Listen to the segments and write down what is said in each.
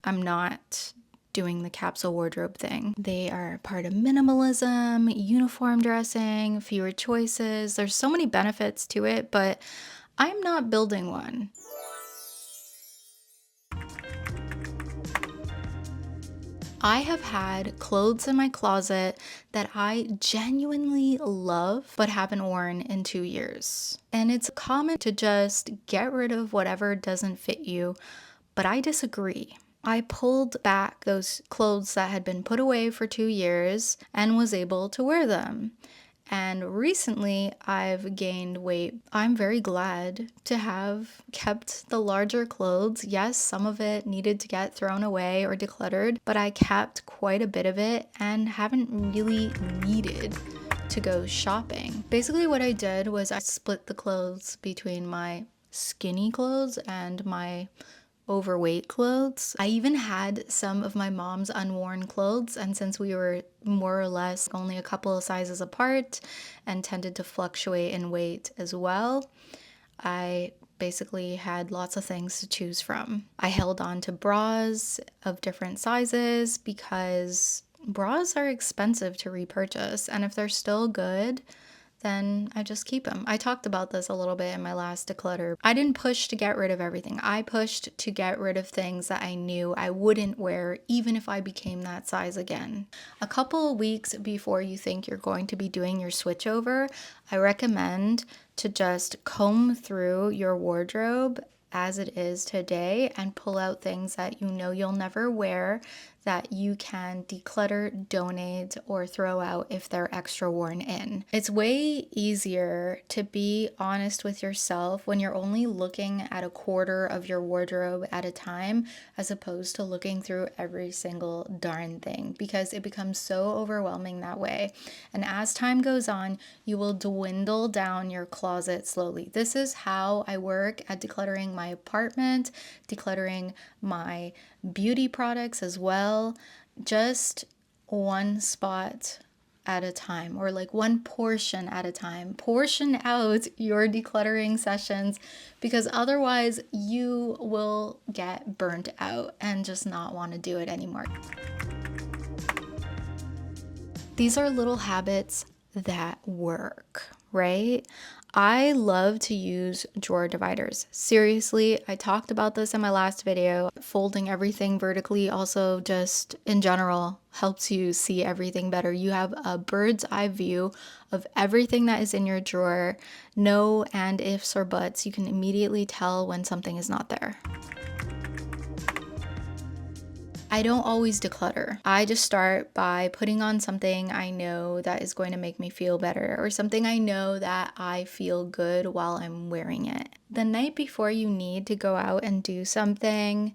I'm not doing the capsule wardrobe thing. They are part of minimalism, uniform dressing, fewer choices. There's so many benefits to it, but I'm not building one. I have had clothes in my closet that I genuinely love but haven't worn in 2 years. And it's common to just get rid of whatever doesn't fit you, but I disagree. I pulled back those clothes that had been put away for 2 years and was able to wear them. And recently I've gained weight. I'm very glad to have kept the larger clothes. Yes, some of it needed to get thrown away or decluttered, but I kept quite a bit of it and haven't really needed to go shopping. Basically what I did was I split the clothes between my skinny clothes and my overweight clothes. I even had some of my mom's unworn clothes, and since we were more or less only a couple of sizes apart and tended to fluctuate in weight as well, I basically had lots of things to choose from. I held on to bras of different sizes because bras are expensive to repurchase, and if they're still good, then I just keep them. I talked about this a little bit in my last declutter. I didn't push to get rid of everything. I pushed to get rid of things that I knew I wouldn't wear even if I became that size again. A couple of weeks before you think you're going to be doing your switchover, I recommend to just comb through your wardrobe as it is today and pull out things that you know you'll never wear that you can declutter, donate, or throw out if they're extra worn in. It's way easier to be honest with yourself when you're only looking at a quarter of your wardrobe at a time, as opposed to looking through every single darn thing, because it becomes so overwhelming that way. And as time goes on, you will dwindle down your closet slowly. This is how I work at decluttering my apartment, decluttering my beauty products as well, just one spot at a time, or like one portion at a time. Portion out your decluttering sessions, because otherwise you will get burnt out and just not want to do it anymore. These are little habits that work, right? I love to use drawer dividers. Seriously, I talked about this in my last video. Folding everything vertically also just in general helps you see everything better. You have a bird's eye view of everything that is in your drawer. No and ifs or buts. You can immediately tell when something is not there. I don't always declutter. I just start by putting on something I know that is going to make me feel better, or something I know that I feel good while I'm wearing it. The night before you need to go out and do something,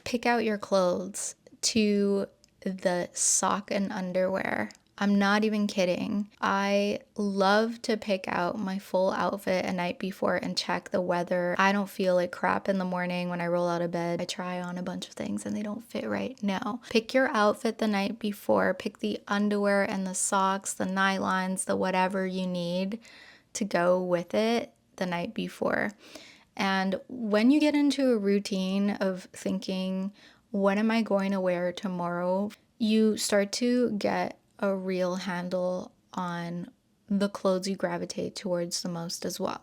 pick out your clothes to the sock and underwear. I'm not even kidding. I love to pick out my full outfit a night before and check the weather. I don't feel like crap in the morning when I roll out of bed. I try on a bunch of things and they don't fit right. No. Pick your outfit the night before. Pick the underwear and the socks, the nylons, the whatever you need to go with it the night before. And when you get into a routine of thinking, what am I going to wear tomorrow? You start to get a real handle on the clothes you gravitate towards the most as well.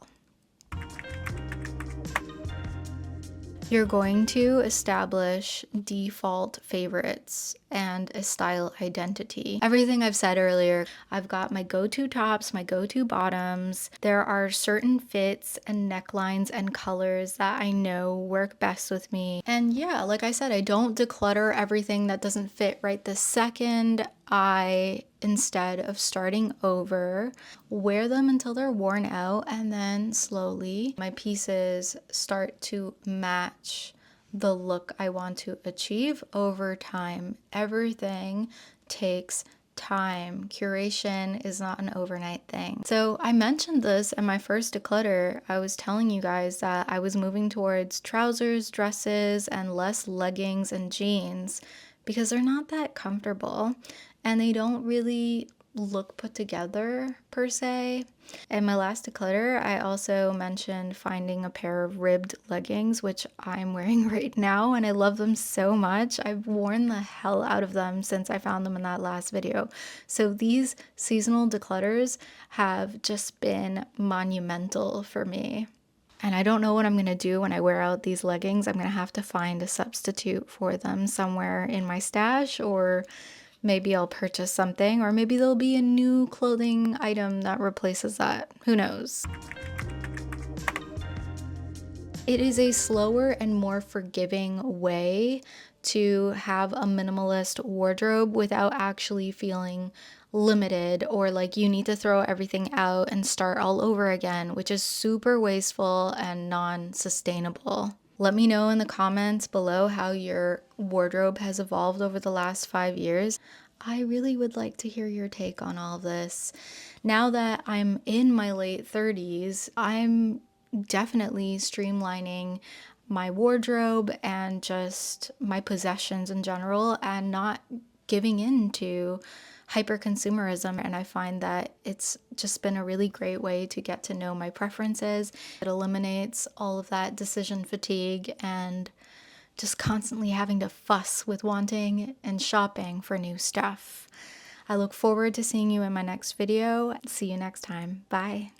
You're going to establish default favorites and a style identity. Everything I've said earlier, I've got my go-to tops, my go-to bottoms. There are certain fits and necklines and colors that I know work best with me. And yeah, like I said, I don't declutter everything that doesn't fit right this second. I, instead of starting over, wear them until they're worn out, and then slowly my pieces start to match the look I want to achieve over time. Everything takes time. Curation is not an overnight thing. So I mentioned this in my first declutter. I was telling you guys that I was moving towards trousers, dresses, and less leggings and jeans because they're not that comfortable and they don't really look put together per se. In my last declutter, I also mentioned finding a pair of ribbed leggings, which I'm wearing right now, and I love them so much. I've worn the hell out of them since I found them in that last video. So these seasonal declutters have just been monumental for me. And I don't know what I'm going to do when I wear out these leggings. I'm going to have to find a substitute for them somewhere in my stash, or maybe I'll purchase something, or maybe there'll be a new clothing item that replaces that. Who knows? It is a slower and more forgiving way to have a minimalist wardrobe without actually feeling limited or like you need to throw everything out and start all over again, which is super wasteful and non-sustainable. Let me know in the comments below how your wardrobe has evolved over the last 5 years. I really would like to hear your take on all of this. Now that I'm in my late 30s, I'm definitely streamlining my wardrobe and just my possessions in general and not giving in to hyper consumerism. And I find that it's just been a really great way to get to know my preferences. It eliminates all of that decision fatigue and just constantly having to fuss with wanting and shopping for new stuff. I look forward to seeing you in my next video. See you next time. Bye.